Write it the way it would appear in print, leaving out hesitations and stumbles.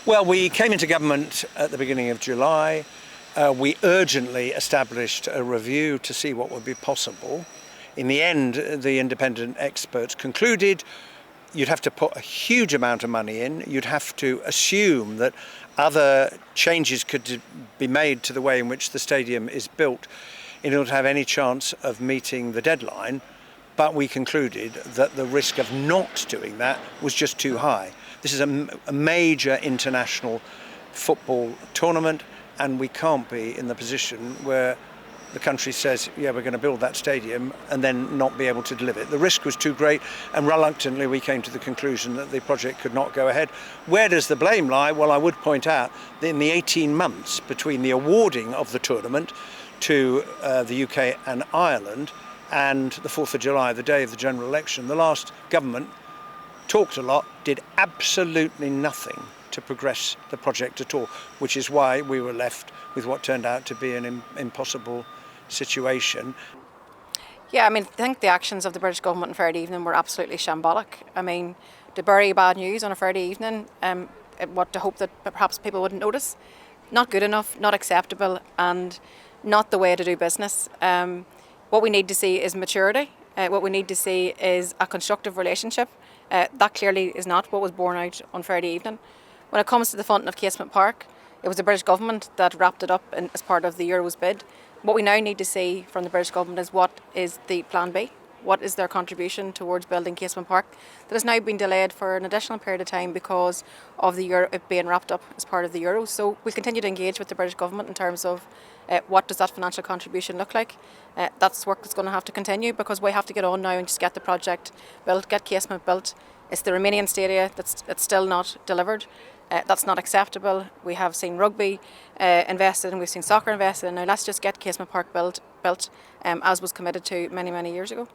Well, we came into government at the beginning of July. We urgently established a review to see what would be possible. In the end, the independent experts concluded you'd have to put a huge amount of money in. You'd have to assume that other changes could be made to the way in which the stadium is built in order to have any chance of meeting the deadline. But we concluded that the risk of not doing that was just too high. This is a major international football tournament, and we can't be in the position where the country says, yeah, we're going to build that stadium and then not be able to deliver it. The risk was too great, and reluctantly we came to the conclusion that the project could not go ahead. Where does the blame lie? Well, I would point out that in the 18 months between the awarding of the tournament to the UK and Ireland and the 4th of July, the day of the general election, the last government talked a lot, did absolutely nothing to progress the project at all, which is why we were left with what turned out to be an impossible situation. Yeah, I think the actions of the British government on Friday evening were absolutely shambolic. To bury bad news on a Friday evening, to hope that perhaps people wouldn't notice, not good enough, not acceptable, and not the way to do business. What we need to see is maturity. What we need to see is a constructive relationship. That clearly is not what was borne out on Friday evening. When it comes to the funding of Casement Park, it was the British government that wrapped it up as part of the Euros bid. What we now need to see from the British government is what is the plan B? What is their contribution towards building Casement Park that has now been delayed for an additional period of time because of it being wrapped up as part of the Euros. So we'll continue to engage with the British government in terms of what does that financial contribution look like. That's work that's going to have to continue because we have to get on now and just get the project built, get Casement built. It's the Romanian stadia that's still not delivered. That's not acceptable. We have seen rugby invested and we've seen soccer invested, and now let's just get Casement Park built as was committed to many, many years ago.